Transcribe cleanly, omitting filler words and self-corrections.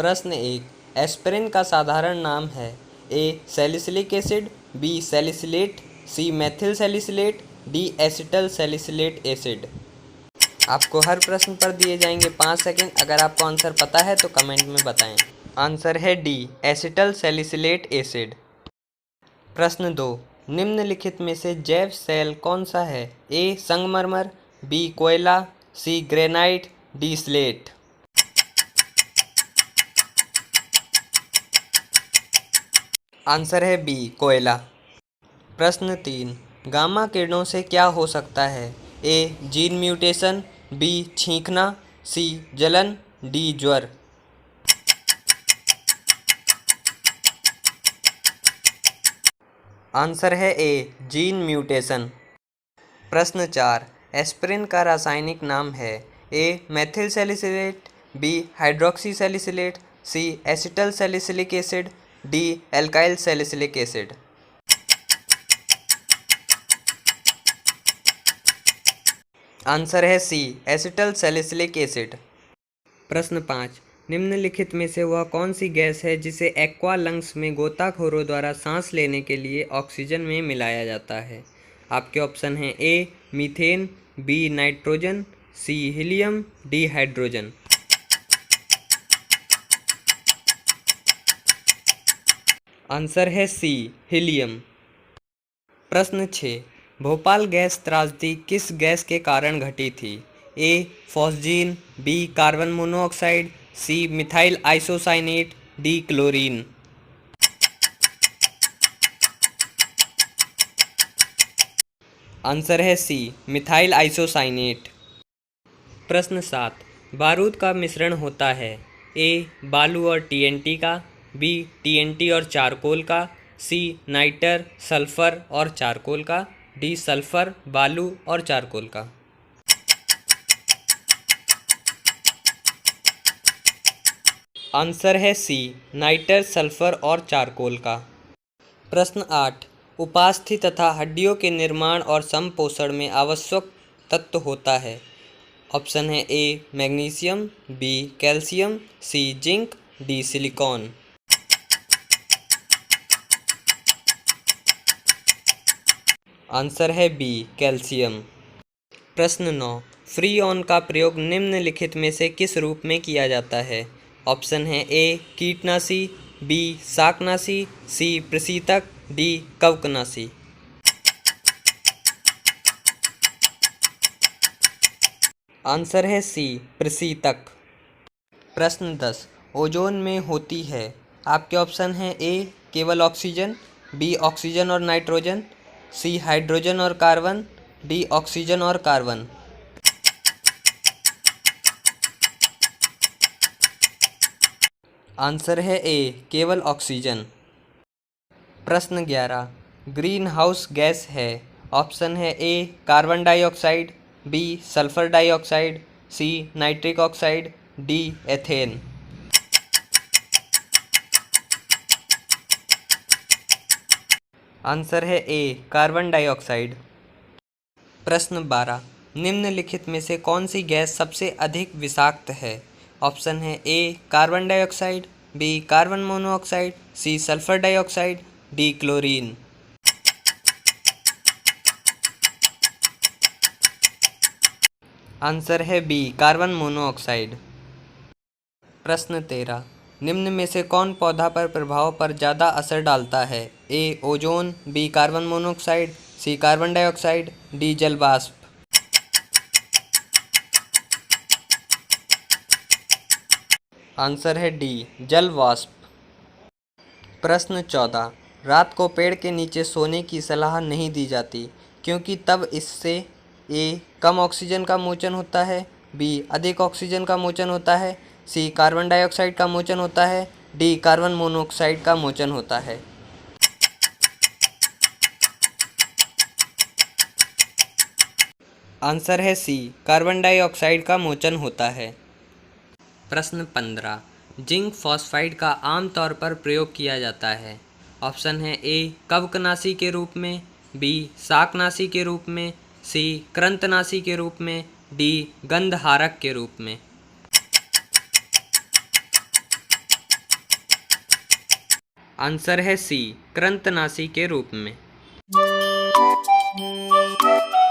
प्रश्न 1। एस्पिरिन का साधारण नाम है। A salicylic acid, B salicylate, C methyl salicylate, D acetyl salicylate acid. आपको हर प्रश्न पर दिए जाएंगे 5 सेकंड। अगर आपको आंसर पता है तो कमेंट में बताएं। आंसर है डी एसिटल सैलिसिलेट एसिड। प्रश्न 2। निम्नलिखित में से जैव सेल कौन सा है? ए संगमरमर, बी कोयला, सी ग्रेनाइट, डी स्लेट। आंसर है बी कोयला। प्रश्न 3। गामा किरणों से क्या हो सकता है? ए जीन म्यूटेशन, बी छींकना, सी जलन, डी ज्वर। आंसर है ए जीन म्यूटेशन। प्रश्न 4। एस्पिरिन का रासायनिक नाम है। A methyl salicylate, B hydroxy salicylate, C acetyl salicylic acid, D alkyl salicylic acid. Answer है सी एसिटल सैलिसिलिक एसिड। प्रश्न 5। निम्नलिखित में से वह कौन सी गैस है जिसे एक्वा लंग्स में गोताखोरों द्वारा सांस लेने के लिए ऑक्सीजन में मिलाया जाता है? आपके ऑप्शन हैं A methane, B nitrogen, C helium, D hydrogen. Answer है सी हीलियम। प्रश्न 6। भोपाल गैस त्रासदी किस गैस के कारण घटी थी? A phosgene, B carbon monoxide, C methyl isocyanate, D chlorine. Answer है सी मिथाइल आइसोसाइनेट। प्रश्न 7। बारूद का मिश्रण होता है। ए बालू और टीएनटी का, बी टीएनटी और चारकोल का, सी नाइटर सल्फर और चारकोल का, डी सल्फर बालू और चारकोल का। आंसर है सी नाइटर सल्फर और चारकोल का। प्रश्न 8। उपास्थि तथा हड्डियों के निर्माण और संपोषण में आवश्यक तत्व होता है। ऑप्शन है ए मैग्नीशियम, बी कैल्शियम, सी जिंक, डी सिलिकॉन। आंसर है बी कैल्शियम। प्रश्न 9। फ्रीऑन का प्रयोग निम्नलिखित में से किस रूप में किया जाता है? ऑप्शन है ए कीटनाशी, बी शाकनाशी, सी प्रशीतक, डी कवकनाशी। आंसर है सी प्रशीतक। प्रश्न 10। ओजोन में होती है। आपके ऑप्शन हैं ए केवल ऑक्सीजन, बी ऑक्सीजन और नाइट्रोजन, सी हाइड्रोजन और कार्बन, डी ऑक्सीजन और कार्बन। आंसर है ए केवल ऑक्सीजन। प्रश्न 11। ग्रीन हाउस गैस है। ऑप्शन है A carbon dioxide, B sulphur dioxide, C nitric oxide, D ethane. Answer है ए कार्बन डाइऑक्साइड। प्रश्न 12। निम्नलिखित में से कौन सी गैस सबसे अधिक विषाक्त है? ऑप्शन है A carbon dioxide, B carbon monoxide, C sulphur dioxide, D chlorine. Answer है बी कार्बन मोनोऑक्साइड। प्रश्न 13। निम्न में से कौन पौधा पर प्रभाव पर ज़्यादा असर डालता है? ए ओजोन, बी कार्बन मोनोऑक्साइड, सी कार्बन डाइऑक्साइड, डी जल वाष्प। आंसर है डी जल वाष्प। प्रश्न 14। रात को पेड़ के नीचे सोने की सलाह नहीं दी जाती क्योंकि तब इससे ए कम ऑक्सीजन का मोचन होता है, बी अधिक ऑक्सीजन का मोचन होता है, सी कार्बन डाइऑक्साइड का मोचन होता है, डी कार्बन मोनोऑक्साइड का मोचन होता है। आंसर है सी कार्बन डाइऑक्साइड का मोचन होता है। प्रश्न 15। जिंक फॉस्फाइड का आमतौर पर प्रयोग किया जाता है। ऑप्शन है ए कवकनाशी के रूप में, बी शाकनाशी के रूप में, सी कृंतनाशी के रूप में, डी गंधहारक के रूप में। आंसर है सी, कृंतकनाशी के रूप में।